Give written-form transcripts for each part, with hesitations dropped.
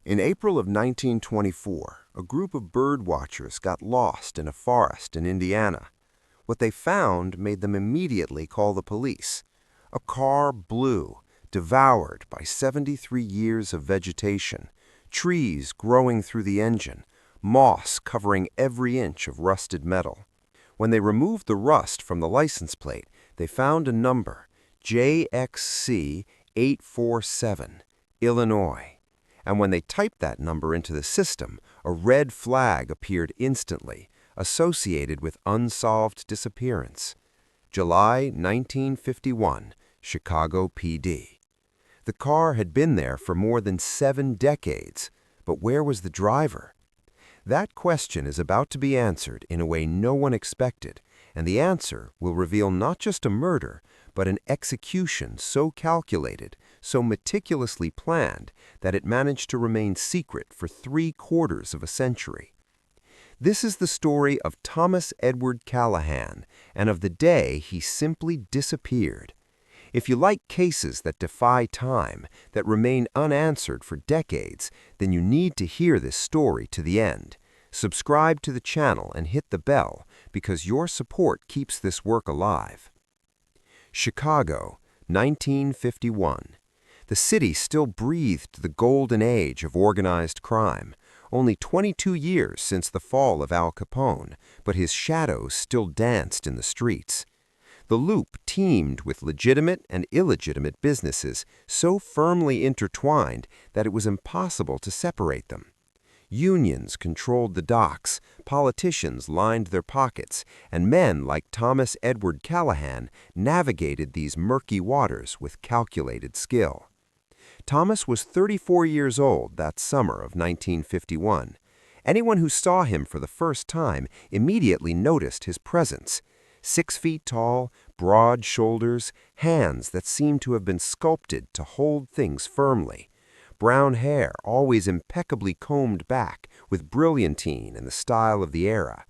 In April of 1924, a group of bird watchers got lost in a forest in Indiana. What they found made them immediately call the police. A car blew, devoured by 73 years of vegetation, trees growing through the engine, moss covering every inch of rusted metal. When they removed the rust from the license plate, they found a number, JXC 847, Illinois. And when they typed that number into the system, a red flag appeared instantly, associated with unsolved disappearance. July 1951, Chicago PD. The car had been there for more than 7 decades, but where was the driver? That question is about to be answered in a way no one expected, and the answer will reveal not just a murder, but an execution so calculated, so meticulously planned, that it managed to remain secret for 3/4 of a century. This is the story of Thomas Edward Callahan, and of the day he simply disappeared. If you like cases that defy time, that remain unanswered for decades, then you need to hear this story to the end. Subscribe to the channel and hit the bell, because your support keeps this work alive. Chicago, 1951. The city still breathed the golden age of organized crime. Only 22 years since the fall of Al Capone, but his shadows still danced in the streets. The Loop teemed with legitimate and illegitimate businesses so firmly intertwined that it was impossible to separate them. Unions controlled the docks, politicians lined their pockets, and men like Thomas Edward Callahan navigated these murky waters with calculated skill. Thomas was 34 years old that summer of 1951. Anyone who saw him for the first time immediately noticed his presence. 6 feet tall, broad shoulders, hands that seemed to have been sculpted to hold things firmly. Brown hair always impeccably combed back with brilliantine in the style of the era.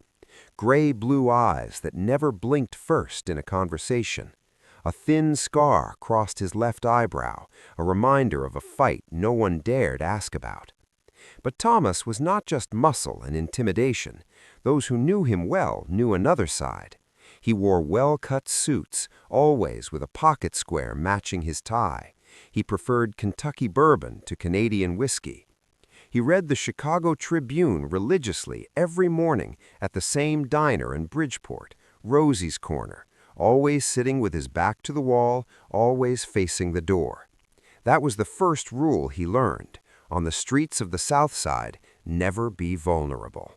Gray-blue eyes that never blinked first in a conversation. A thin scar crossed his left eyebrow, a reminder of a fight no one dared ask about. But Thomas was not just muscle and intimidation. Those who knew him well knew another side. He wore well-cut suits, always with a pocket square matching his tie. He preferred Kentucky bourbon to Canadian whiskey. He read the Chicago Tribune religiously every morning at the same diner in Bridgeport, Rosie's Corner, always sitting with his back to the wall, always facing the door. That was the first rule he learned. On the streets of the South Side, never be vulnerable.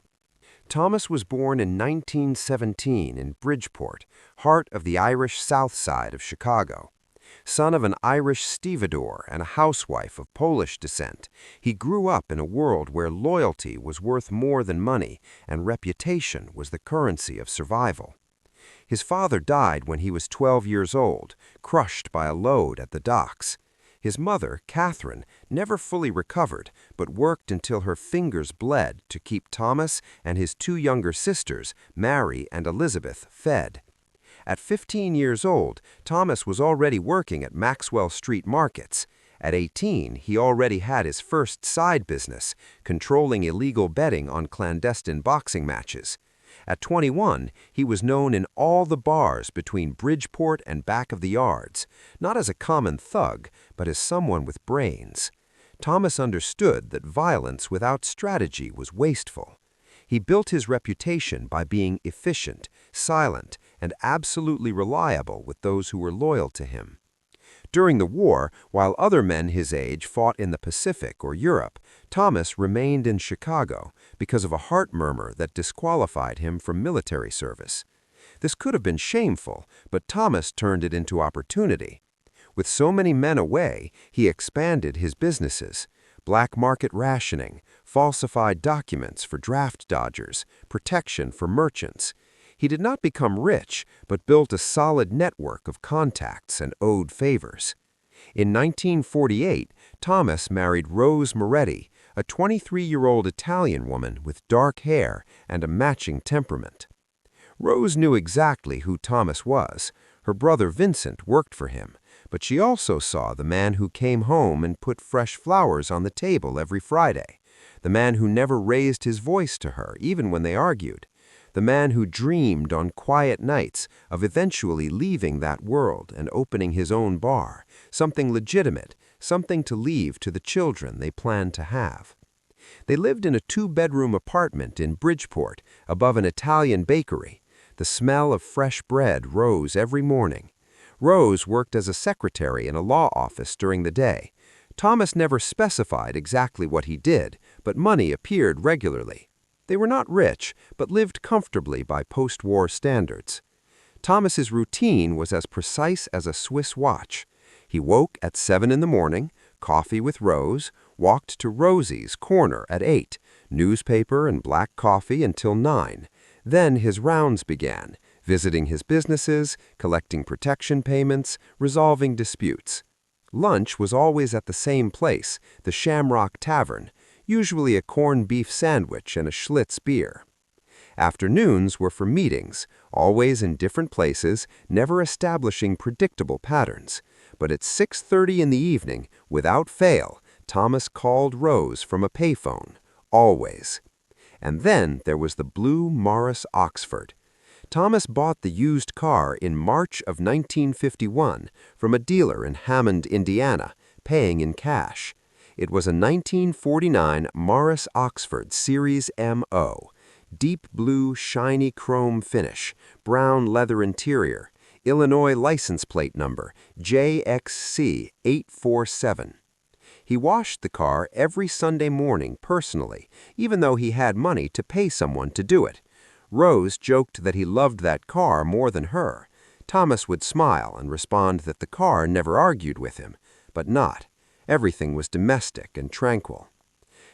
Thomas was born in 1917 in Bridgeport, heart of the Irish South Side of Chicago. Son of an Irish stevedore and a housewife of Polish descent, he grew up in a world where loyalty was worth more than money and reputation was the currency of survival. His father died when he was 12 years old, crushed by a load at the docks. His mother, Catherine, never fully recovered, but worked until her fingers bled to keep Thomas and his 2 younger sisters, Mary and Elizabeth, fed. At 15 years old, Thomas was already working at Maxwell Street Markets. At 18, he already had his first side business, controlling illegal betting on clandestine boxing matches. At 21, he was known in all the bars between Bridgeport and back of the yards, not as a common thug, but as someone with brains. Thomas understood that violence without strategy was wasteful. He built his reputation by being efficient, silent, and absolutely reliable with those who were loyal to him. During the war, while other men his age fought in the Pacific or Europe, Thomas remained in Chicago because of a heart murmur that disqualified him from military service. This could have been shameful, but Thomas turned it into opportunity. With so many men away, he expanded his businesses. Black market rationing, falsified documents for draft dodgers, protection for merchants. He did not become rich, but built a solid network of contacts and owed favors. In 1948, Thomas married Rose Moretti, a 23-year-old Italian woman with dark hair and a matching temperament. Rose knew exactly who Thomas was. Her brother Vincent worked for him, But she also saw the man who came home and put fresh flowers on the table every Friday, the man who never raised his voice to her, even when they argued, the man who dreamed on quiet nights of eventually leaving that world and opening his own bar, something legitimate, something to leave to the children they planned to have. They lived in a two-bedroom apartment in Bridgeport, above an Italian bakery. The smell of fresh bread rose every morning. Rose worked as a secretary in a law office during the day. Thomas never specified exactly what he did, but money appeared regularly. They were not rich, but lived comfortably by post-war standards. Thomas's routine was as precise as a Swiss watch. He woke at 7 in the morning, coffee with Rose, walked to Rosie's corner at 8, newspaper and black coffee until 9. Then his rounds began, visiting his businesses, collecting protection payments, resolving disputes. Lunch was always at the same place, the Shamrock Tavern, usually a corned beef sandwich and a Schlitz beer. Afternoons were for meetings, always in different places, never establishing predictable patterns. But at 6:30 in the evening, without fail, Thomas called Rose from a payphone, always. And then there was the blue Morris Oxford. Thomas bought the used car in March of 1951 from a dealer in Hammond, Indiana, paying in cash. It was a 1949 Morris Oxford Series MO, deep blue shiny chrome finish, brown leather interior, Illinois license plate number JXC847. He washed the car every Sunday morning personally, even though he had money to pay someone to do it. Rose joked that he loved that car more than her. Thomas would smile and respond that the car never argued with him, but not. Everything was domestic and tranquil.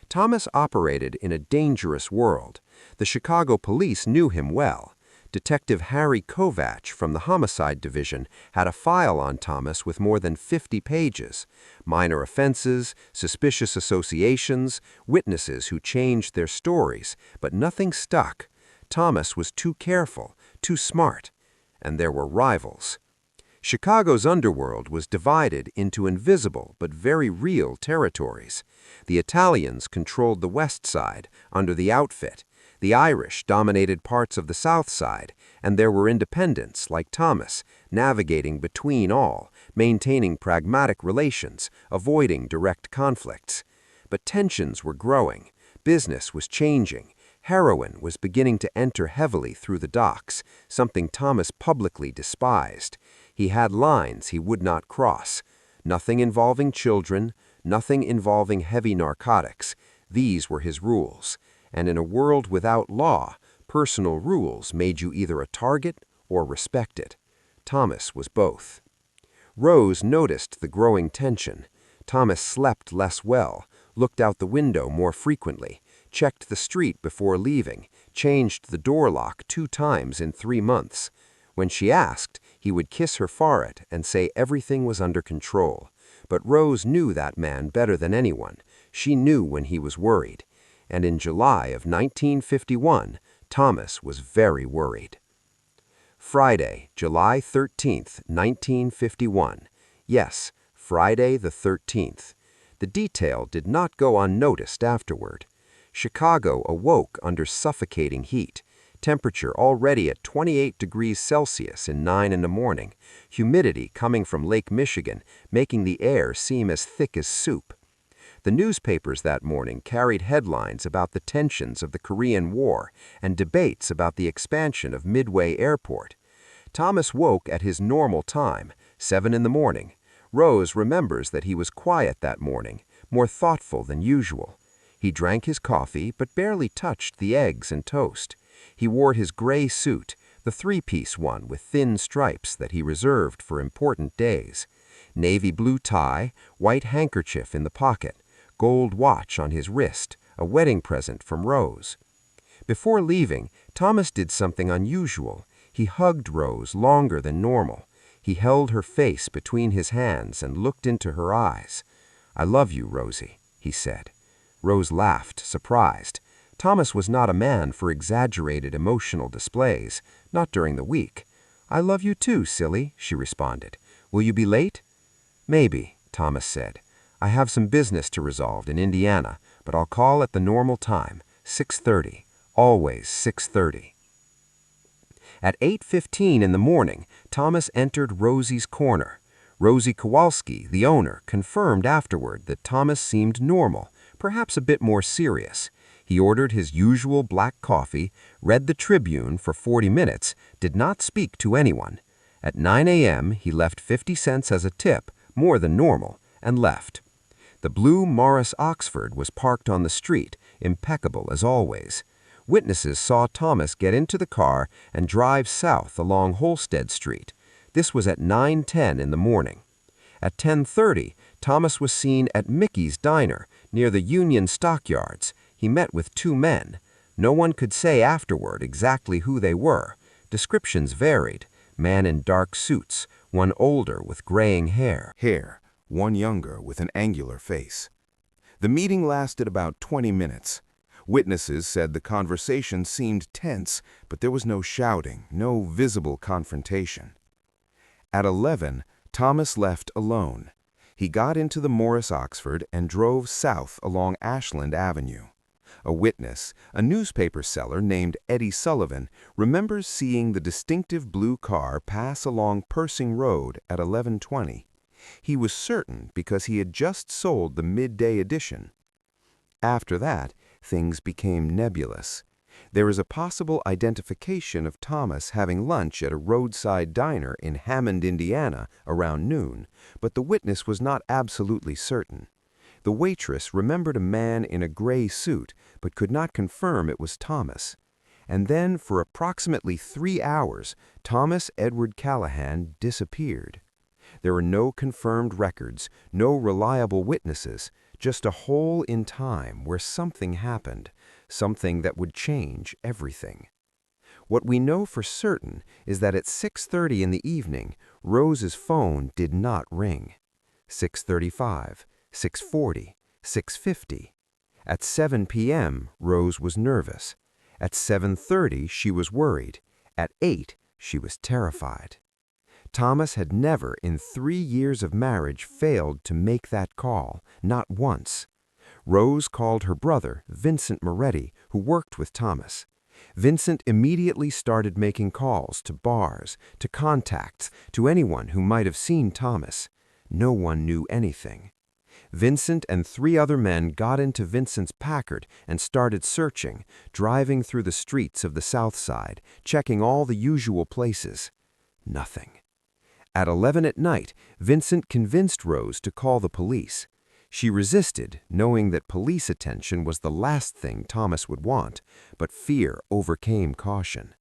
Thomas operated in a dangerous world. The Chicago police knew him well. Detective Harry Kovach from the Homicide Division had a file on Thomas with more than 50 pages. Minor offenses, suspicious associations, witnesses who changed their stories, but nothing stuck. Thomas was too careful, too smart. And there were rivals. Chicago's underworld was divided into invisible but very real territories. The Italians controlled the West Side, under the Outfit. The Irish dominated parts of the South Side, and there were independents, like Thomas, navigating between all, maintaining pragmatic relations, avoiding direct conflicts. But tensions were growing. Business was changing. Heroin was beginning to enter heavily through the docks, something Thomas publicly despised. He had lines he would not cross. Nothing involving children, nothing involving heavy narcotics. These were his rules. And in a world without law, personal rules made you either a target or respected. Thomas was both. Rose noticed the growing tension. Thomas slept less well, looked out the window more frequently, checked the street before leaving, changed the door lock 2 times in 3 months. When she asked, he would kiss her forehead and say everything was under control. But Rose knew that man better than anyone. She knew when he was worried. And in July of 1951, Thomas was very worried. Friday, July 13th, 1951. Yes, Friday the 13th. The detail did not go unnoticed afterward. Chicago awoke under suffocating heat, temperature already at 28 degrees Celsius in 9 in the morning, humidity coming from Lake Michigan, making the air seem as thick as soup. The newspapers that morning carried headlines about the tensions of the Korean War and debates about the expansion of Midway Airport. Thomas woke at his normal time, 7 in the morning. Rose remembers that he was quiet that morning, more thoughtful than usual. He drank his coffee but barely touched the eggs and toast. He wore his gray suit, the 3-piece one with thin stripes that he reserved for important days. Navy blue tie, white handkerchief in the pocket, gold watch on his wrist, a wedding present from Rose. Before leaving, Thomas did something unusual. He hugged Rose longer than normal. He held her face between his hands and looked into her eyes. "I love you, Rosie," he said. Rose laughed, surprised. Thomas was not a man for exaggerated emotional displays, not during the week. "I love you too, silly," she responded. "Will you be late?" "Maybe," Thomas said. "I have some business to resolve in Indiana, but I'll call at the normal time, 6:30. Always 6:30. At 8:15 in the morning, Thomas entered Rosie's corner. Rosie Kowalski, the owner, confirmed afterward that Thomas seemed normal, perhaps a bit more serious. He ordered his usual black coffee, read the Tribune for 40 minutes, did not speak to anyone. At 9 a.m., he left 50 cents as a tip, more than normal, and left. The blue Morris Oxford was parked on the street, impeccable as always. Witnesses saw Thomas get into the car and drive south along Holstead Street. This was at 9:10 in the morning. At 10:30, Thomas was seen at Mickey's Diner near the Union Stockyards. He met with two men. No one could say afterward exactly who they were. Descriptions varied. Man in dark suits, one older with graying hair. One younger with an angular face. The meeting lasted about 20 minutes. Witnesses said the conversation seemed tense, but there was no shouting, no visible confrontation. At 11, Thomas left alone. He got into the Morris Oxford and drove south along Ashland Avenue. A witness, a newspaper seller named Eddie Sullivan, remembers seeing the distinctive blue car pass along Persing Road at 11:20. He was certain because he had just sold the midday edition. After that, things became nebulous. There is a possible identification of Thomas having lunch at a roadside diner in Hammond, Indiana, around noon, but the witness was not absolutely certain. The waitress remembered a man in a gray suit, but could not confirm it was Thomas. And then, for approximately 3 hours, Thomas Edward Callahan disappeared. There are no confirmed records, no reliable witnesses, just a hole in time where something happened, something that would change everything. What we know for certain is that at 6:30 in the evening, Rose's phone did not ring. 6:35, 6:40, 6:50. At 7 p.m., Rose was nervous. At 7:30, she was worried. At 8, she was terrified. Thomas had never, in 3 years of marriage, failed to make that call, not once. Rose called her brother, Vincent Moretti, who worked with Thomas. Vincent immediately started making calls to bars, to contacts, to anyone who might have seen Thomas. No one knew anything. Vincent and 3 other men got into Vincent's Packard and started searching, driving through the streets of the South Side, checking all the usual places. Nothing. At 11 at night, Vincent convinced Rose to call the police. She resisted, knowing that police attention was the last thing Thomas would want, but fear overcame caution.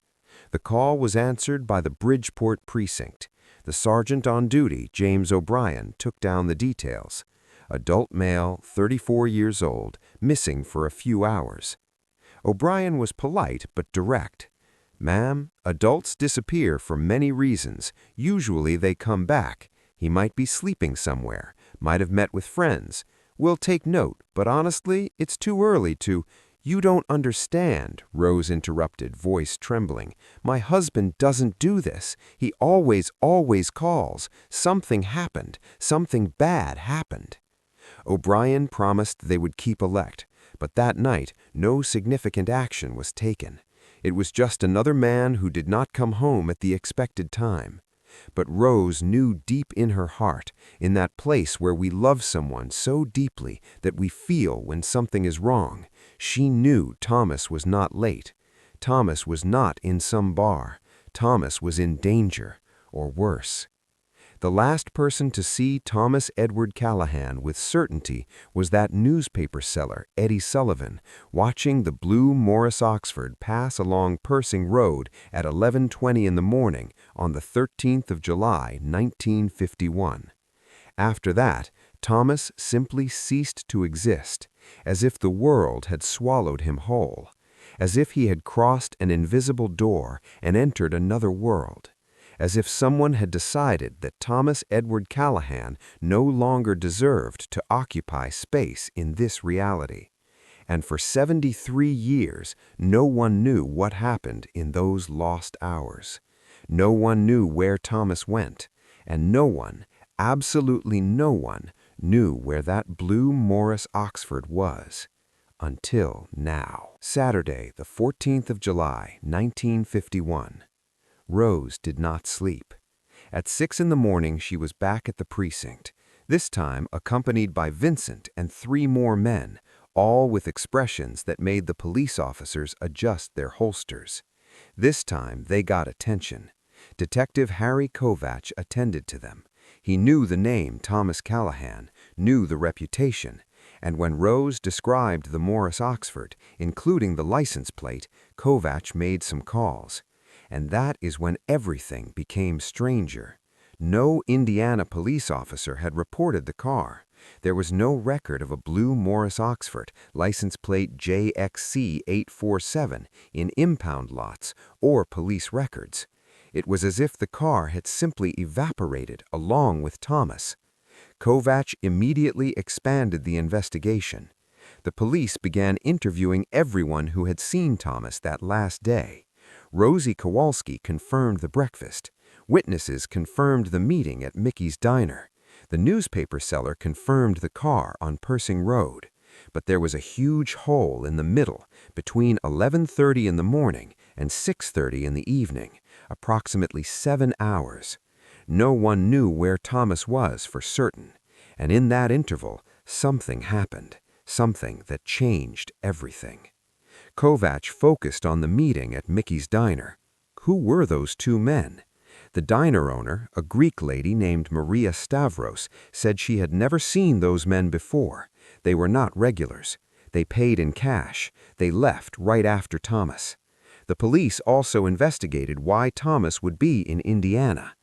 The call was answered by the Bridgeport precinct. The sergeant on duty, James O'Brien, took down the details. Adult male, 34 years old, missing for a few hours. O'Brien was polite but direct. "Ma'am, adults disappear for many reasons. Usually they come back. He might be sleeping somewhere, might have met with friends. We'll take note, but honestly, it's too early to—" "You don't understand," Rose interrupted, voice trembling. "My husband doesn't do this. He always calls. Something happened. Something bad happened." O'Brien promised they would keep alert, but that night no significant action was taken. It was just another man who did not come home at the expected time. But Rose knew deep in her heart, in that place where we love someone so deeply that we feel when something is wrong, she knew Thomas was not late. Thomas was not in some bar. Thomas was in danger, or worse. The last person to see Thomas Edward Callahan with certainty was that newspaper seller, Eddie Sullivan, watching the blue Morris Oxford pass along Persing Road at 11:20 in the morning on the 13th of July, 1951. After that, Thomas simply ceased to exist, as if the world had swallowed him whole, as if he had crossed an invisible door and entered another world. As if someone had decided that Thomas Edward Callahan no longer deserved to occupy space in this reality. And for 73 years, no one knew what happened in those lost hours. No one knew where Thomas went, and no one, Absolutely no one knew where that blue Morris Oxford was. Until now. Saturday, the 14th of July, 1951. Rose did not sleep. At 6 in the morning, she was back at the precinct, this time accompanied by Vincent and 3 more men, all with expressions that made the police officers adjust their holsters. This time, they got attention. Detective Harry Kovach attended to them. He knew the name Thomas Callahan, knew the reputation, and when Rose described the Morris Oxford, including the license plate, Kovach made some calls. And that is when everything became stranger. No Indiana police officer had reported the car. There was no record of a blue Morris Oxford, license plate JXC 847, in impound lots or police records. It was as if the car had simply evaporated along with Thomas. Kovach immediately expanded the investigation. The police began interviewing everyone who had seen Thomas that last day. Rosie Kowalski confirmed the breakfast. Witnesses confirmed the meeting at Mickey's Diner. The newspaper seller confirmed the car on Persing Road. But there was a huge hole in the middle between 11:30 in the morning and 6:30 in the evening, approximately 7 hours. No one knew where Thomas was for certain, and in that interval, something happened, something that changed everything. Kovach focused on the meeting at Mickey's Diner. Who were those 2 men? The diner owner, a Greek lady named Maria Stavros, said she had never seen those men before. They were not regulars. They paid in cash. They left right after Thomas. The police also investigated why Thomas would be in Indiana.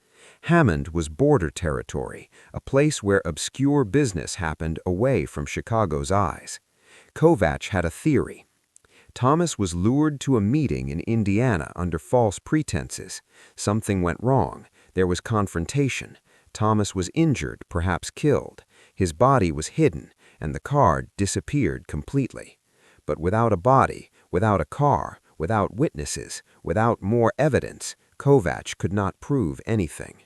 Hammond was border territory, a place where obscure business happened away from Chicago's eyes. Kovach had a theory. Thomas was lured to a meeting in Indiana under false pretenses. Something went wrong. There was confrontation. Thomas was injured, perhaps killed. His body was hidden, and the car disappeared completely. But without a body, without a car, without witnesses, without more evidence, Kovach could not prove anything.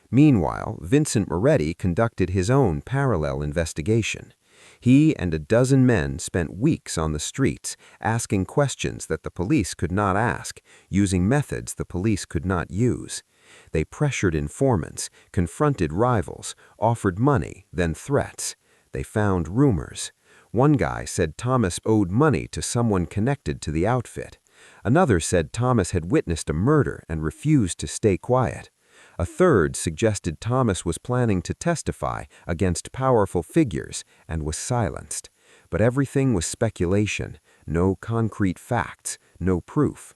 Meanwhile, Vincent Moretti conducted his own parallel investigation. He and a dozen men spent weeks on the streets, asking questions that the police could not ask, using methods the police could not use. They pressured informants, confronted rivals, offered money, then threats. They found rumors. One guy said Thomas owed money to someone connected to the outfit. Another said Thomas had witnessed a murder and refused to stay quiet. A third suggested Thomas was planning to testify against powerful figures and was silenced. But everything was speculation, no concrete facts, no proof.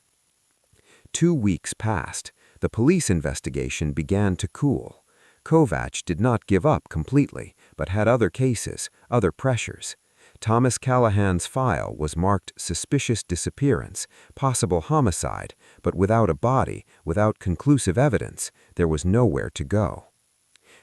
2 weeks passed. The police investigation began to cool. Kovach did not give up completely, but had other cases, other pressures. Thomas Callahan's file was marked suspicious disappearance, possible homicide, but without a body, without conclusive evidence, there was nowhere to go.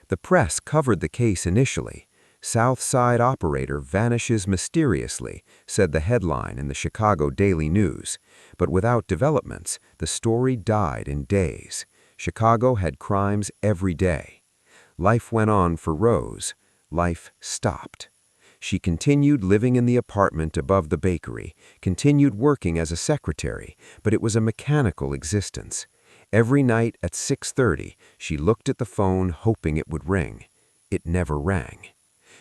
The press covered the case initially. South Side operator vanishes mysteriously, said the headline in the Chicago Daily News. But without developments, the story died in days. Chicago had crimes every day. Life went on for Rose. Life stopped. She continued living in the apartment above the bakery, continued working as a secretary, but it was a mechanical existence. Every night at 6:30, she looked at the phone hoping it would ring. It never rang.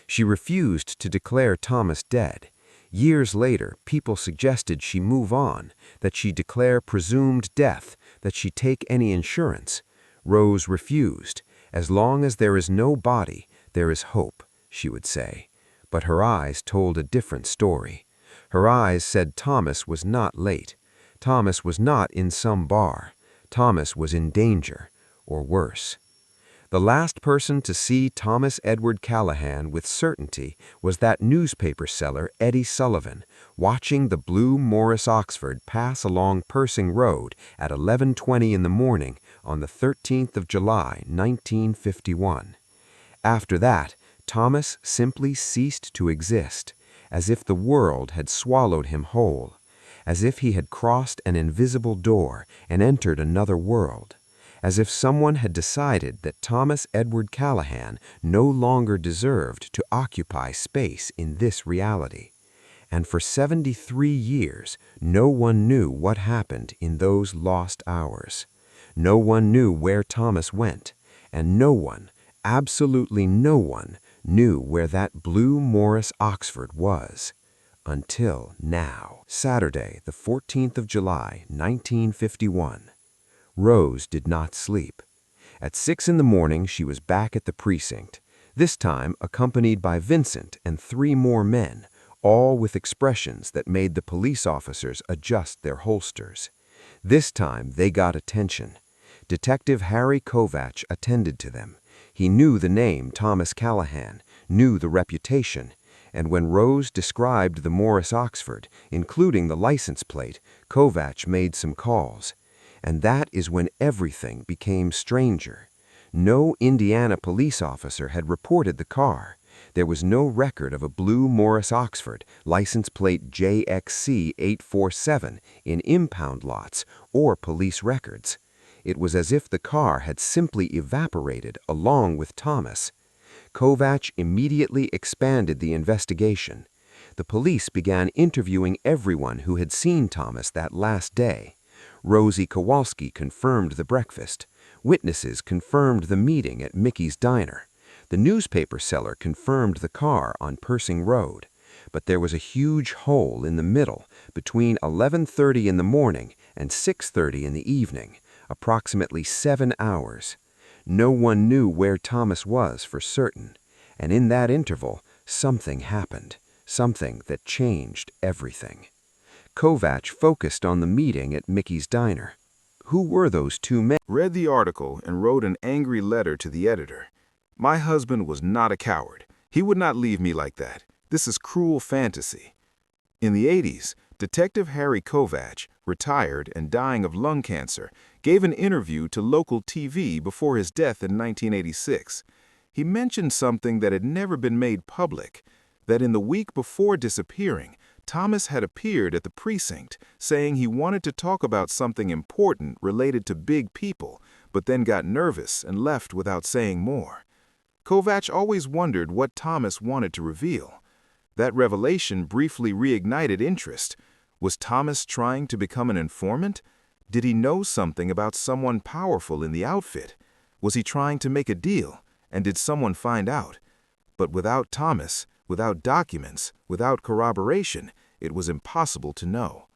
She refused to declare Thomas dead. Years later, people suggested she move on, that she declare presumed death, that she take any insurance. Rose refused. As long as there is no body, there is hope, she would say. But her eyes told a different story. Her eyes said Thomas was not late. Thomas was not in some bar. Thomas was in danger, or worse. The last person to see Thomas Edward Callahan with certainty was that newspaper seller Eddie Sullivan, watching the blue Morris Oxford pass along Persing Road at 11:20 in the morning on the 13th of July, 1951. After that, Thomas simply ceased to exist, as if the world had swallowed him whole, as if he had crossed an invisible door and entered another world, as if someone had decided that Thomas Edward Callahan no longer deserved to occupy space in this reality. And for 73 years, no one knew what happened in those lost hours. No one knew where Thomas went, and no one, absolutely no one, knew where that blue Morris Oxford was. Until now. Saturday, the 14th of July, 1951. Rose did not sleep. At 6 in the morning, she was back at the precinct, this time accompanied by Vincent and 3 more men, all with expressions that made the police officers adjust their holsters. This time, they got attention. Detective Harry Kovach attended to them. He knew the name Thomas Callahan, knew the reputation, and when Rose described the Morris Oxford, including the license plate, Kovach made some calls. And that is when everything became stranger. No Indiana police officer had reported the car. There was no record of a blue Morris Oxford, license plate JXC 847, in impound lots or police records. It was as if the car had simply evaporated along with Thomas. Kovach immediately expanded the investigation. The police began interviewing everyone who had seen Thomas that last day. Rosie Kowalski confirmed the breakfast. Witnesses confirmed the meeting at Mickey's Diner. The newspaper seller confirmed the car on Persing Road. But there was a huge hole in the middle between 11:30 in the morning and 6:30 in the evening, approximately 7 hours. No one knew where Thomas was for certain, and in that interval, something happened, something that changed everything. Kovach focused on the meeting at Mickey's Diner. Who were those 2 men? Read the article and wrote an angry letter to the editor. My husband was not a coward. He would not leave me like that. This is cruel fantasy. In the 80s, Detective Harry Kovach, retired and dying of lung cancer, gave an interview to local TV before his death in 1986. He mentioned something that had never been made public, that in the week before disappearing, Thomas had appeared at the precinct saying he wanted to talk about something important related to big people, but then got nervous and left without saying more. Kovach always wondered what Thomas wanted to reveal. That revelation briefly reignited interest. Was Thomas trying to become an informant? Did he know something about someone powerful in the outfit? Was he trying to make a deal, and did someone find out? But without Thomas, without documents, without corroboration, it was impossible to know.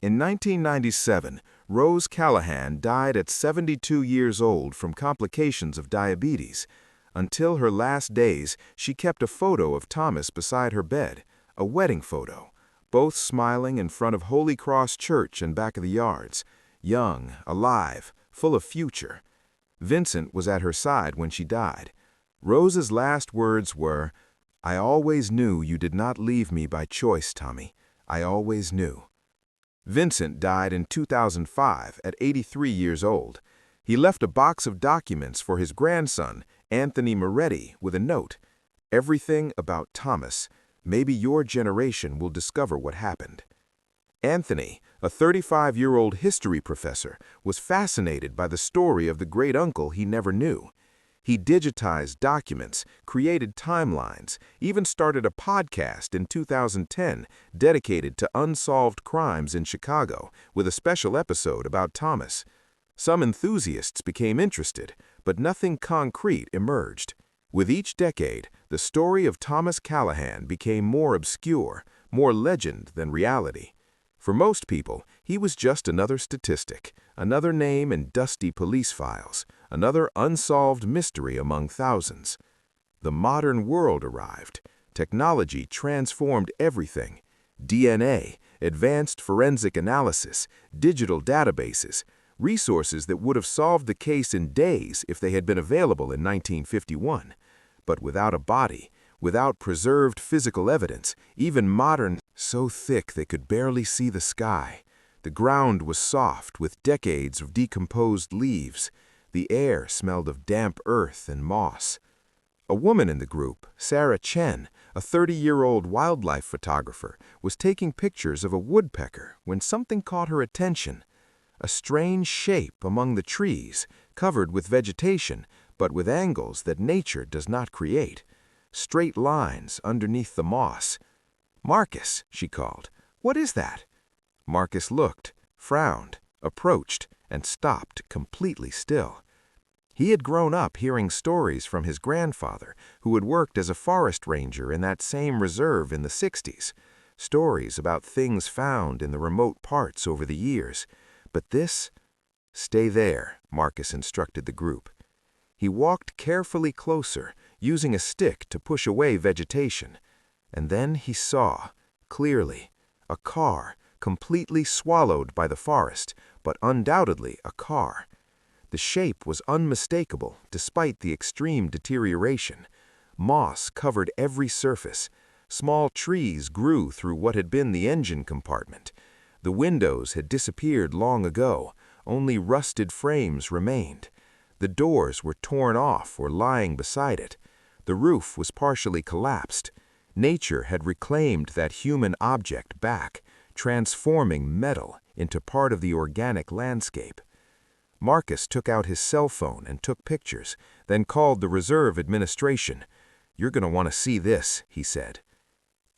In 1997, Rose Callahan died at 72 years old from complications of diabetes. Until her last days, she kept a photo of Thomas beside her bed, a wedding photo, both smiling in front of Holy Cross Church and back of the yards, young, alive, full of future. Vincent was at her side when she died. Rose's last words were, "I always knew you did not leave me by choice, Tommy. I always knew." Vincent died in 2005 at 83 years old. He left a box of documents for his grandson, Anthony Moretti, with a note, "Everything about Thomas. Maybe your generation will discover what happened." Anthony, a 35-year-old history professor, was fascinated by the story of the great-uncle he never knew. He digitized documents, created timelines, even started a podcast in 2010 dedicated to unsolved crimes in Chicago, with a special episode about Thomas. Some enthusiasts became interested, but nothing concrete emerged. With each decade, the story of Thomas Callahan became more obscure, more legend than reality. For most people, he was just another statistic, another name in dusty police files, another unsolved mystery among thousands. The modern world arrived. Technology transformed everything. DNA, advanced forensic analysis, digital databases, resources that would have solved the case in days if they had been available in 1951. But without a body, without preserved physical evidence, even modern, so thick they could barely see the sky. The ground was soft with decades of decomposed leaves. The air smelled of damp earth and moss. A woman in the group, Sarah Chen, a 30-year-old wildlife photographer, was taking pictures of a woodpecker when something caught her attention. a strange shape among the trees, covered with vegetation, but with angles that nature does not create. Straight lines underneath the moss. "Marcus," she called, "what is that?" Marcus looked, frowned, approached, and stopped completely still. He had grown up hearing stories from his grandfather, who had worked as a forest ranger in that same reserve in the 60s. Stories about things found in the remote parts over the years. But this— "Stay there," Marcus instructed the group. He walked carefully closer, using a stick to push away vegetation. And then he saw, clearly, a car completely swallowed by the forest, but undoubtedly a car. The shape was unmistakable despite the extreme deterioration. Moss covered every surface. Small trees grew through what had been the engine compartment. The windows had disappeared long ago. Only rusted frames remained. The doors were torn off or lying beside it. The roof was partially collapsed. Nature had reclaimed that human object back, transforming metal into part of the organic landscape. Marcus took out his cell phone and took pictures, then called the reserve administration. "You're going to want to see this," he said.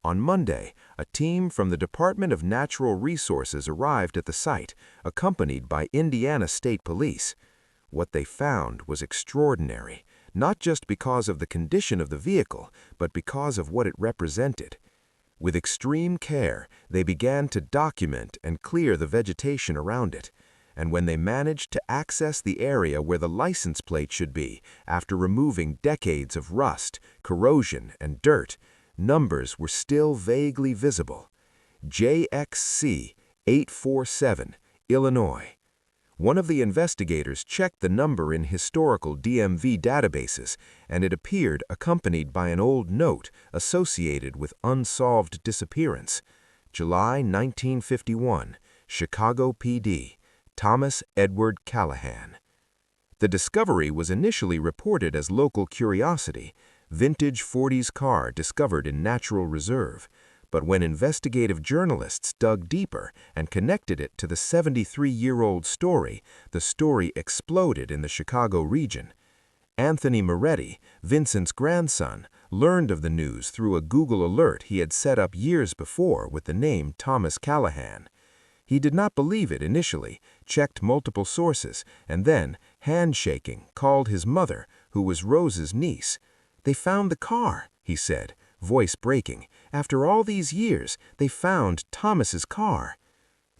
On Monday, a team from the Department of Natural Resources arrived at the site, accompanied by Indiana State Police. What they found was extraordinary, not just because of the condition of the vehicle, but because of what it represented. With extreme care, they began to document and clear the vegetation around it. And when they managed to access the area where the license plate should be, after removing decades of rust, corrosion, and dirt, numbers were still vaguely visible. JXC 847, Illinois. One of the investigators checked the number in historical DMV databases, and it appeared accompanied by an old note associated with unsolved disappearance. July 1951, Chicago PD, Thomas Edward Callahan. The discovery was initially reported as local curiosity, vintage 40s car discovered in natural reserve, but when investigative journalists dug deeper and connected it to the 73-year-old story, the story exploded in the Chicago region. Anthony Moretti, Vincent's grandson, learned of the news through a Google alert he had set up years before with the name Thomas Callahan. He did not believe it initially, checked multiple sources, and then, handshaking, called his mother, who was Rose's niece. "They found the car," he said, voice breaking. "After all these years, they found Thomas's car."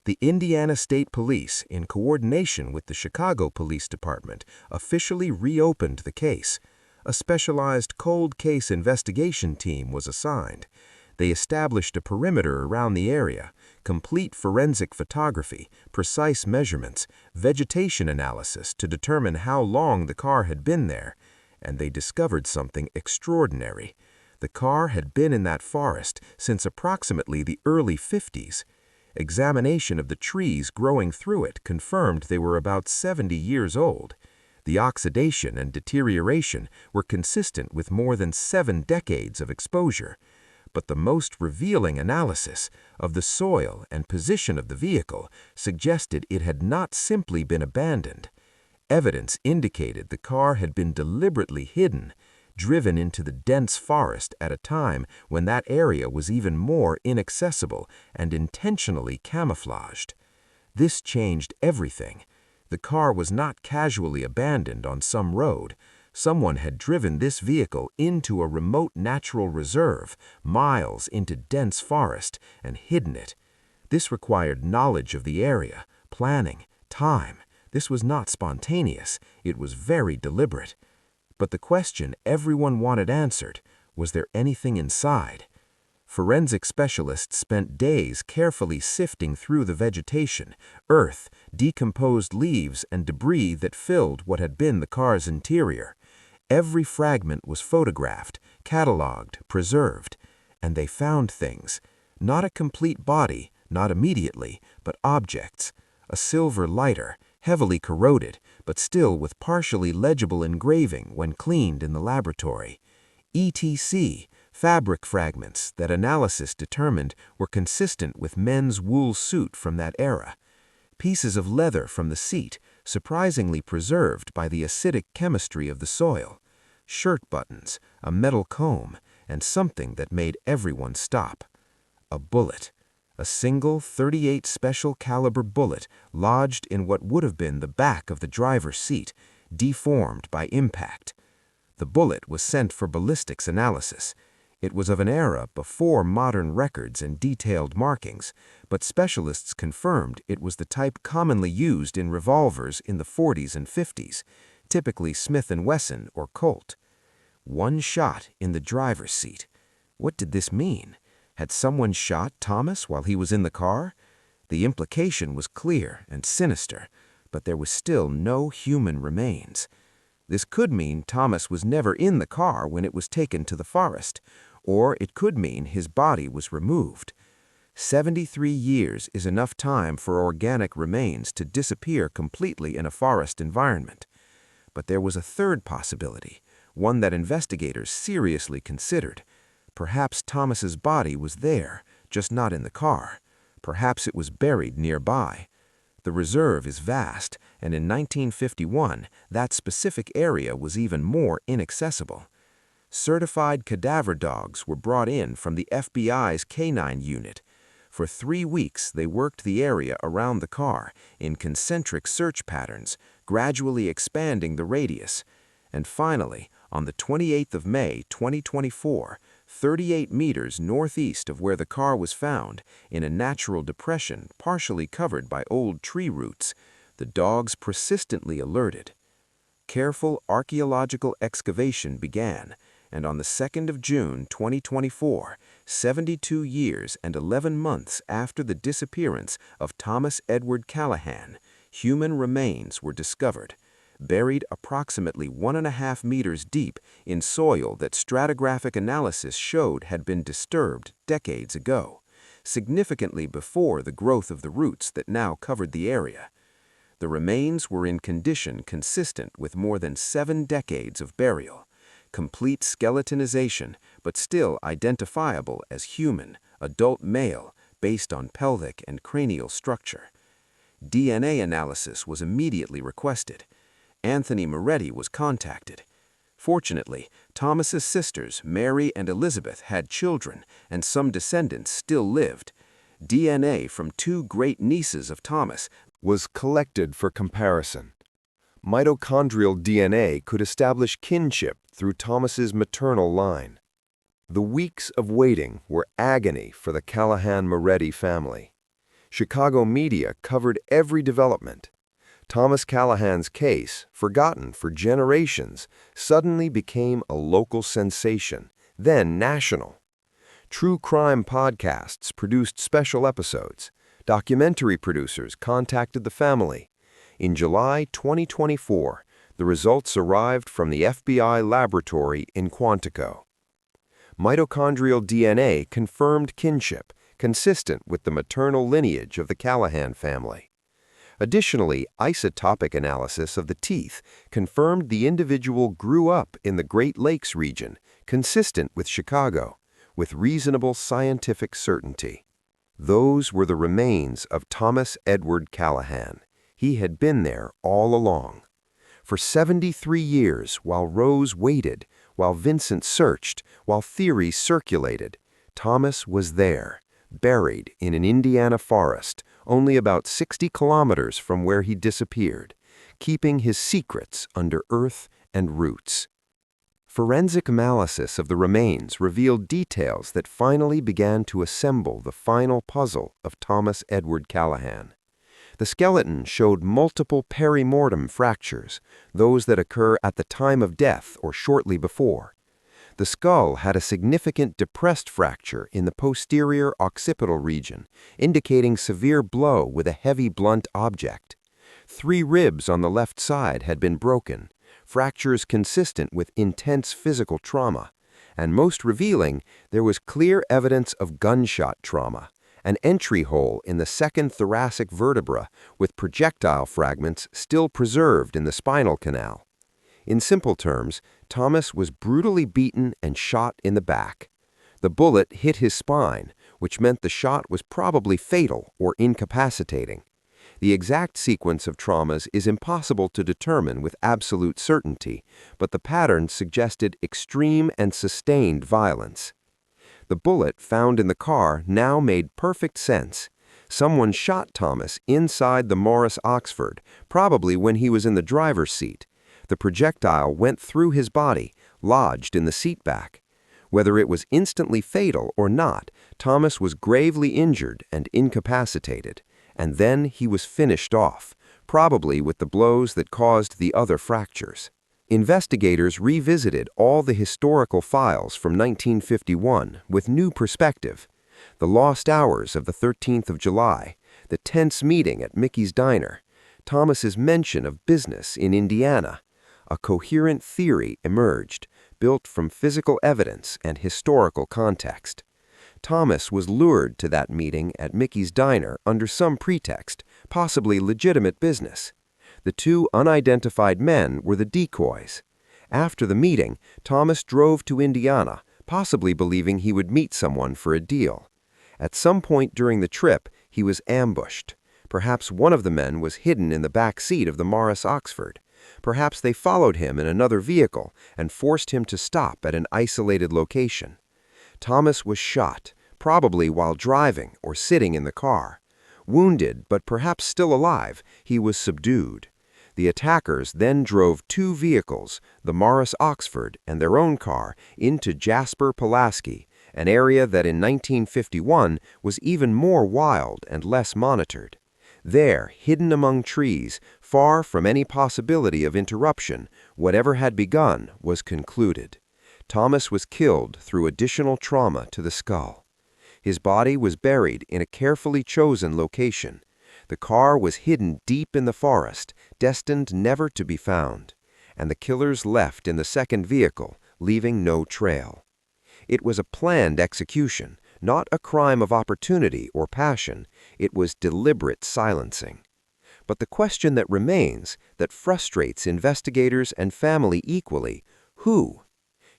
The Indiana State Police, in coordination with the Chicago Police Department, officially reopened the case. A specialized cold case investigation team was assigned. They established a perimeter around the area, complete forensic photography, precise measurements, vegetation analysis to determine how long the car had been there, and they discovered something extraordinary. The car had been in that forest since approximately the early 50s. Examination of the trees growing through it confirmed they were about 70 years old. The oxidation and deterioration were consistent with more than 7 decades of exposure. But the most revealing analysis of the soil and position of the vehicle suggested it had not simply been abandoned. Evidence indicated the car had been deliberately hidden, driven into the dense forest at a time when that area was even more inaccessible and intentionally camouflaged. This changed everything. The car was not casually abandoned on some road. Someone had driven this vehicle into a remote natural reserve, miles into dense forest, and hidden it. This required knowledge of the area, planning, time. This was not spontaneous. It was very deliberate. But the question everyone wanted answered, was there anything inside? Forensic specialists spent days carefully sifting through the vegetation, earth, decomposed leaves, and debris that filled what had been the car's interior. Every fragment was photographed, cataloged, preserved, and they found things. Not a complete body, not immediately, but objects. A silver lighter, heavily corroded, but still with partially legible engraving when cleaned in the laboratory. ETC, fabric fragments that analysis determined were consistent with men's wool suit from that era. pieces of leather from the seat, surprisingly preserved by the acidic chemistry of the soil, shirt buttons, a metal comb, and something that made everyone stop. A bullet. A single .38 special caliber bullet lodged in what would have been the back of the driver's seat, deformed by impact. The bullet was sent for ballistics analysis. It was of an era before modern records and detailed markings, but specialists confirmed it was the type commonly used in revolvers in the 40s and 50s, typically Smith & Wesson or Colt. One shot in the driver's seat. What did this mean? Had someone shot Thomas while he was in the car? The implication was clear and sinister, but there was still no human remains. This could mean Thomas was never in the car when it was taken to the forest, or it could mean his body was removed. 73 years is enough time for organic remains to disappear completely in a forest environment. But there was a third possibility, one that investigators seriously considered. Perhaps Thomas's body was there, just not in the car. Perhaps it was buried nearby. The reserve is vast, and in 1951, that specific area was even more inaccessible. Certified cadaver dogs were brought in from the FBI's K-9 unit. For 3 weeks, they worked the area around the car in concentric search patterns, gradually expanding the radius. And finally, on the 28th of May, 2024, 38 meters northeast of where the car was found, in a natural depression partially covered by old tree roots, the dogs persistently alerted. Careful archaeological excavation began, and on the 2nd of June 2024, 72 years and 11 months after the disappearance of Thomas Edward Callahan, human remains were discovered, buried approximately 1.5 meters deep in soil that stratigraphic analysis showed had been disturbed decades ago, significantly before the growth of the roots that now covered the area. The remains were in condition consistent with more than 7 decades of burial, complete skeletonization, but still identifiable as human, adult male, based on pelvic and cranial structure. DNA analysis was immediately requested. Anthony Moretti was contacted. Fortunately, Thomas's sisters, Mary and Elizabeth, had children, and some descendants still lived. DNA from 2 great nieces of Thomas Was collected for comparison. Mitochondrial DNA could establish kinship through Thomas's maternal line. The weeks of waiting were agony for the Callahan-Moretti family. Chicago media covered every development. Thomas Callahan's case, forgotten for generations, suddenly became a local sensation, then national. True crime podcasts produced special episodes. Documentary producers contacted the family. In July 2024, the results arrived from the FBI laboratory in Quantico. Mitochondrial DNA confirmed kinship, consistent with the maternal lineage of the Callahan family. Additionally, isotopic analysis of the teeth confirmed the individual grew up in the Great Lakes region, consistent with Chicago, with reasonable scientific certainty. Those were the remains of Thomas Edward Callahan. He had been there all along. For 73 years, while Rose waited, while Vincent searched, while theories circulated, Thomas was there, buried in an Indiana forest, only about 60 kilometers from where he disappeared, keeping his secrets under earth and roots. Forensic analysis of the remains revealed details that finally began to assemble the final puzzle of Thomas Edward Callahan. The skeleton showed multiple perimortem fractures, those that occur at the time of death or shortly before. The skull had a significant depressed fracture in the posterior occipital region, indicating severe blow with a heavy blunt object. 3 ribs on the left side had been broken, fractures consistent with intense physical trauma, and most revealing, there was clear evidence of gunshot trauma, an entry hole in the second thoracic vertebra with projectile fragments still preserved in the spinal canal. In simple terms, Thomas was brutally beaten and shot in the back. The bullet hit his spine, which meant the shot was probably fatal or incapacitating. The exact sequence of traumas is impossible to determine with absolute certainty, but the pattern suggested extreme and sustained violence. The bullet found in the car now made perfect sense. Someone shot Thomas inside the Morris Oxford, probably when he was in the driver's seat. The projectile went through his body, lodged in the seat back. Whether it was instantly fatal or not, Thomas was gravely injured and incapacitated, and then he was finished off, probably with the blows that caused the other fractures. Investigators revisited all the historical files from 1951 with new perspective. The lost hours of the 13th of July, the tense meeting at Mickey's Diner, Thomas's mention of business in Indiana. A coherent theory emerged, built from physical evidence and historical context. Thomas was lured to that meeting at Mickey's Diner under some pretext, possibly legitimate business. The two unidentified men were the decoys. After the meeting, Thomas drove to Indiana, possibly believing he would meet someone for a deal. At some point during the trip, he was ambushed. Perhaps one of the men was hidden in the back seat of the Morris Oxford. Perhaps they followed him in another vehicle and forced him to stop at an isolated location. Thomas was shot, probably while driving or sitting in the car. Wounded, but perhaps still alive, he was subdued. The attackers then drove two vehicles, the Morris Oxford and their own car, into Jasper, Pulaski, an area that in 1951 was even more wild and less monitored. There, hidden among trees, far from any possibility of interruption, whatever had begun was concluded. Thomas was killed through additional trauma to the skull. His body was buried in a carefully chosen location. The car was hidden deep in the forest, destined never to be found, and the killers left in the second vehicle, leaving no trail. It was a planned execution, not a crime of opportunity or passion. It was deliberate silencing. But the question that remains, that frustrates investigators and family equally, who?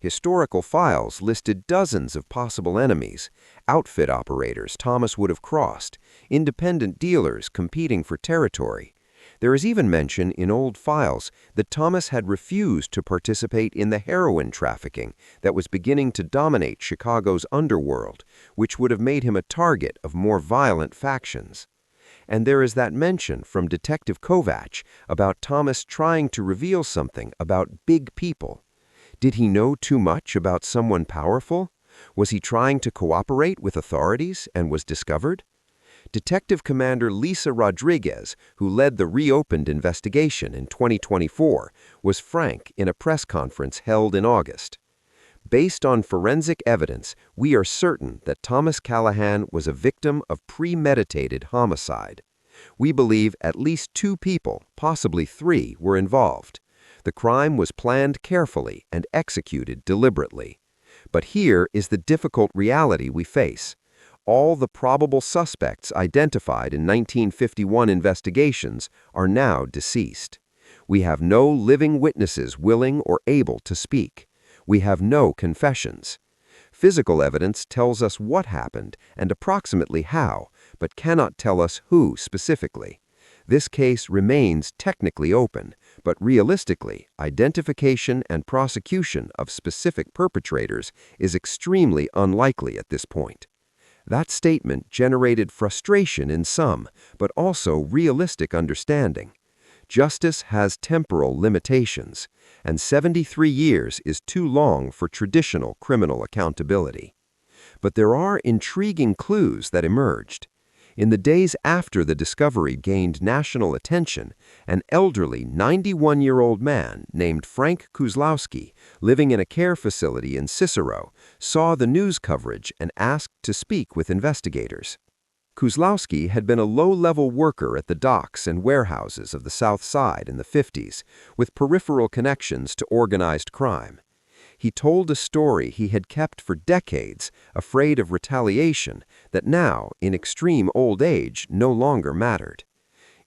Historical files listed dozens of possible enemies, outfit operators Thomas would have crossed, independent dealers competing for territory. There is even mention in old files that Thomas had refused to participate in the heroin trafficking that was beginning to dominate Chicago's underworld, which would have made him a target of more violent factions. And there is that mention from Detective Kovach about Thomas trying to reveal something about big people. Did he know too much about someone powerful? Was he trying to cooperate with authorities and was discovered? Detective Commander Lisa Rodriguez, who led the reopened investigation in 2024, was frank in a press conference held in August. Based on forensic evidence, we are certain that Thomas Callahan was a victim of premeditated homicide. We believe at least two people, possibly three, were involved. The crime was planned carefully and executed deliberately. But here is the difficult reality we face. All the probable suspects identified in 1951 investigations are now deceased. We have no living witnesses willing or able to speak. We have no confessions. Physical evidence tells us what happened and approximately how, but cannot tell us who specifically. This case remains technically open, but realistically, identification and prosecution of specific perpetrators is extremely unlikely at this point. That statement generated frustration in some, but also realistic understanding. Justice has temporal limitations, and 73 years is too long for traditional criminal accountability. But there are intriguing clues that emerged. In the days after the discovery gained national attention, an elderly 91-year-old man named Frank Kozlowski, living in a care facility in Cicero, saw the news coverage and asked to speak with investigators. Kozlowski had been a low-level worker at the docks and warehouses of the South Side in the 50s, with peripheral connections to organized crime. He told a story he had kept for decades, afraid of retaliation, that now, in extreme old age, no longer mattered.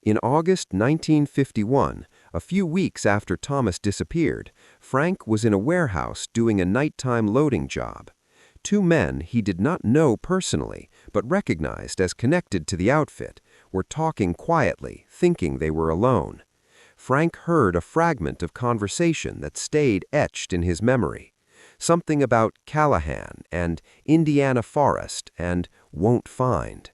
In August 1951, a few weeks after Thomas disappeared, Frank was in a warehouse doing a nighttime loading job. Two men he did not know personally, but recognized as connected to the outfit, were talking quietly, thinking they were alone. Frank heard a fragment of conversation that stayed etched in his memory. Something about Callahan and Indiana Forest and won't find.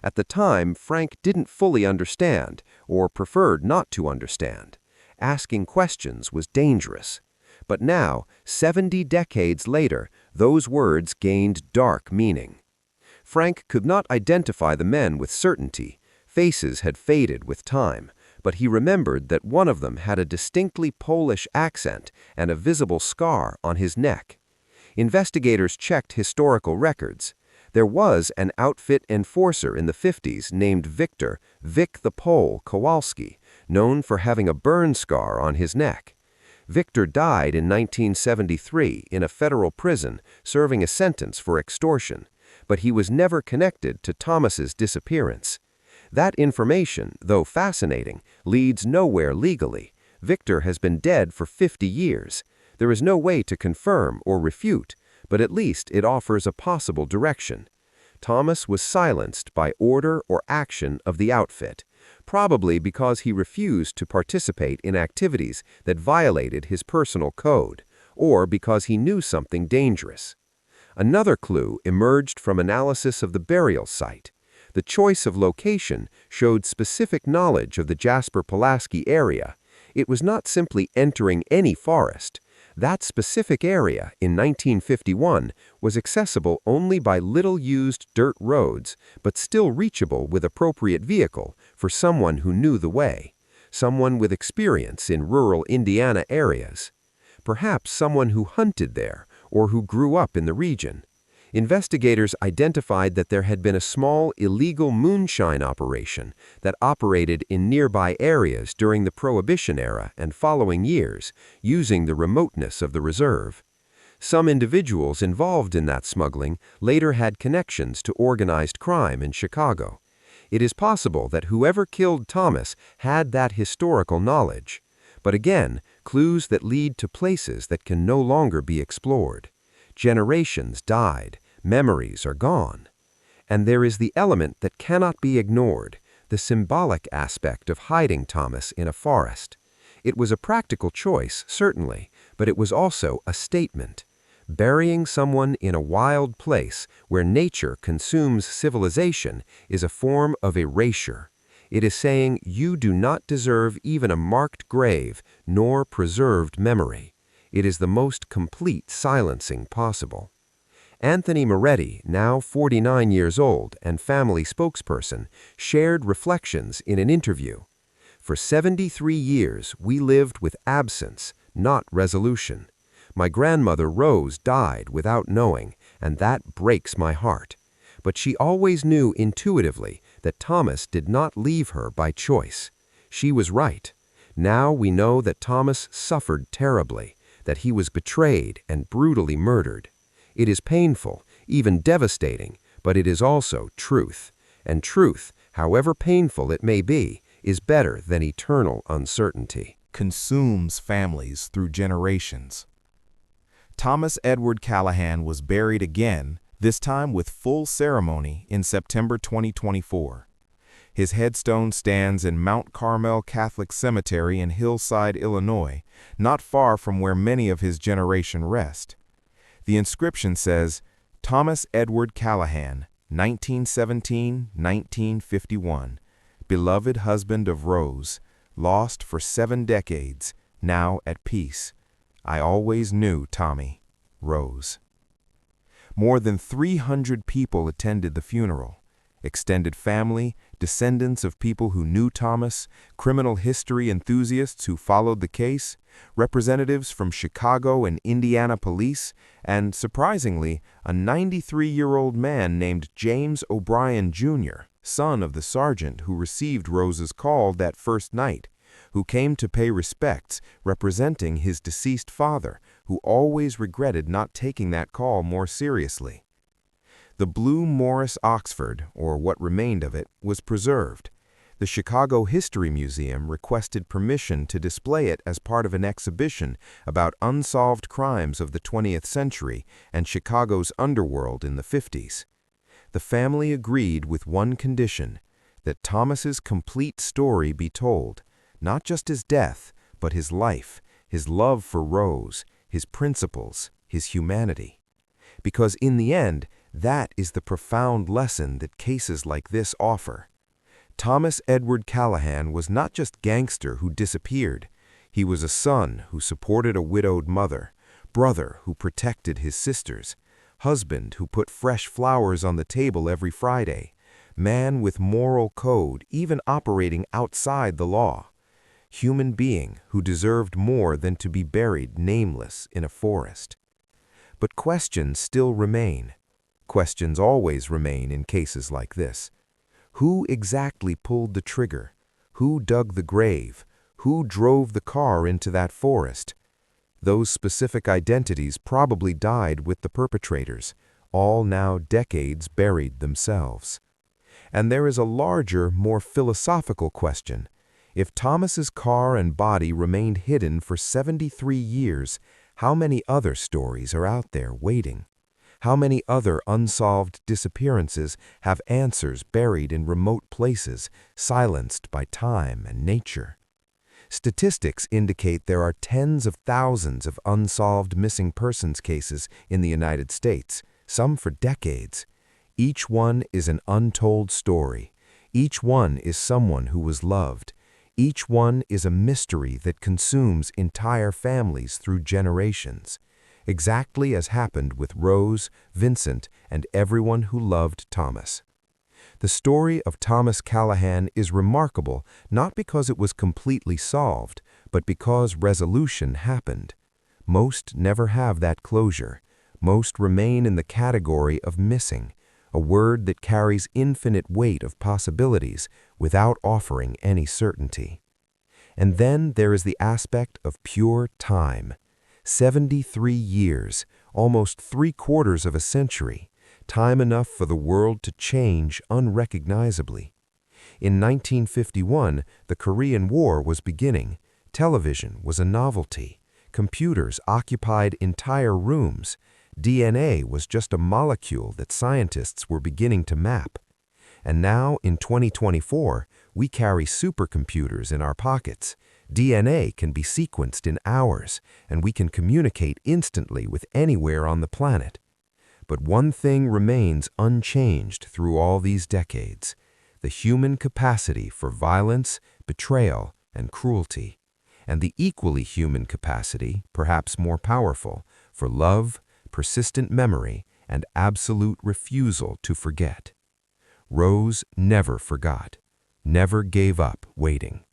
At the time, Frank didn't fully understand, or preferred not to understand. Asking questions was dangerous. But now, 70 decades later, those words gained dark meaning. Frank could not identify the men with certainty. Faces had faded with time, but he remembered that one of them had a distinctly Polish accent and a visible scar on his neck. Investigators checked historical records. There was an outfit enforcer in the 50s named Victor "Vic the Pole" Kowalski, known for having a burn scar on his neck. Victor died in 1973 in a federal prison serving a sentence for extortion, but he was never connected to Thomas's disappearance. That information, though fascinating, leads nowhere legally. Victor has been dead for 50 years. There is no way to confirm or refute, but at least it offers a possible direction. Thomas was silenced by order or action of the outfit, probably because he refused to participate in activities that violated his personal code, or because he knew something dangerous. Another clue emerged from analysis of the burial site. The choice of location showed specific knowledge of the Jasper-Pulaski area. It was not simply entering any forest. That specific area, in 1951, was accessible only by little-used dirt roads, but still reachable with appropriate vehicle for someone who knew the way, someone with experience in rural Indiana areas. Perhaps someone who hunted there or who grew up in the region. Investigators identified that there had been a small illegal moonshine operation that operated in nearby areas during the Prohibition era and following years, using the remoteness of the reserve. Some individuals involved in that smuggling later had connections to organized crime in Chicago. It is possible that whoever killed Thomas had that historical knowledge. But again, clues that lead to places that can no longer be explored. Generations died, memories are gone. And there is the element that cannot be ignored, the symbolic aspect of hiding Thomas in a forest. It was a practical choice, certainly, but it was also a statement. Burying someone in a wild place where nature consumes civilization is a form of erasure. It is saying you do not deserve even a marked grave nor preserved memory. It is the most complete silencing possible. Anthony Moretti, now 49 years old and family spokesperson, shared reflections in an interview. For 73 years, we lived with absence, not resolution. My grandmother Rose died without knowing, and that breaks my heart. But she always knew intuitively that Thomas did not leave her by choice. She was right. Now we know that Thomas suffered terribly, that he was betrayed and brutally murdered. It is painful, even devastating, but it is also truth. And truth, however painful it may be, is better than eternal uncertainty. Consumes families through generations. Thomas Edward Callahan was buried again, this time with full ceremony, in September 2024. His headstone stands in Mount Carmel Catholic Cemetery in Hillside, Illinois, not far from where many of his generation rest. The inscription says, Thomas Edward Callahan, 1917-1951, beloved husband of Rose, lost for 7 decades, now at peace. I always knew Tommy, Rose. More than 300 people attended the funeral. Extended family, descendants of people who knew Thomas, criminal history enthusiasts who followed the case, representatives from Chicago and Indiana police, and, surprisingly, a 93-year-old man named James O'Brien, Jr., son of the sergeant who received Rose's call that first night, who came to pay respects representing his deceased father, who always regretted not taking that call more seriously. The blue Morris Oxford, or what remained of it, was preserved. The Chicago History Museum requested permission to display it as part of an exhibition about unsolved crimes of the 20th century and Chicago's underworld in the 50s. The family agreed with one condition: that Thomas's complete story be told, not just his death, but his life, his love for Rose, his principles, his humanity. Because in the end, that is the profound lesson that cases like this offer. Thomas Edward Callahan was not just gangster who disappeared. He was a son who supported a widowed mother, brother who protected his sisters, husband who put fresh flowers on the table every Friday, man with moral code even operating outside the law, human being who deserved more than to be buried nameless in a forest. But questions still remain. Questions always remain in cases like this. Who exactly pulled the trigger? Who dug the grave? Who drove the car into that forest? Those specific identities probably died with the perpetrators, all now decades buried themselves. And there is a larger, more philosophical question. If Thomas's car and body remained hidden for 73 years, how many other stories are out there waiting? How many other unsolved disappearances have answers buried in remote places, silenced by time and nature? Statistics indicate there are tens of thousands of unsolved missing persons cases in the United States, some for decades. Each one is an untold story. Each one is someone who was loved. Each one is a mystery that consumes entire families through generations, exactly as happened with Rose, Vincent, and everyone who loved Thomas. The story of Thomas Callahan is remarkable not because it was completely solved, but because resolution happened. Most never have that closure. Most remain in the category of missing, a word that carries infinite weight of possibilities without offering any certainty. And then there is the aspect of pure time. 73 years, almost 3/4 of a century, time enough for the world to change unrecognizably. In 1951, the Korean War was beginning. Television was a novelty. Computers occupied entire rooms. DNA was just a molecule that scientists were beginning to map. And now, in 2024, we carry supercomputers in our pockets. DNA can be sequenced in hours, and we can communicate instantly with anywhere on the planet. But one thing remains unchanged through all these decades: the human capacity for violence, betrayal, and cruelty, and the equally human capacity, perhaps more powerful, for love, persistent memory, and absolute refusal to forget. Rose never forgot, never gave up waiting.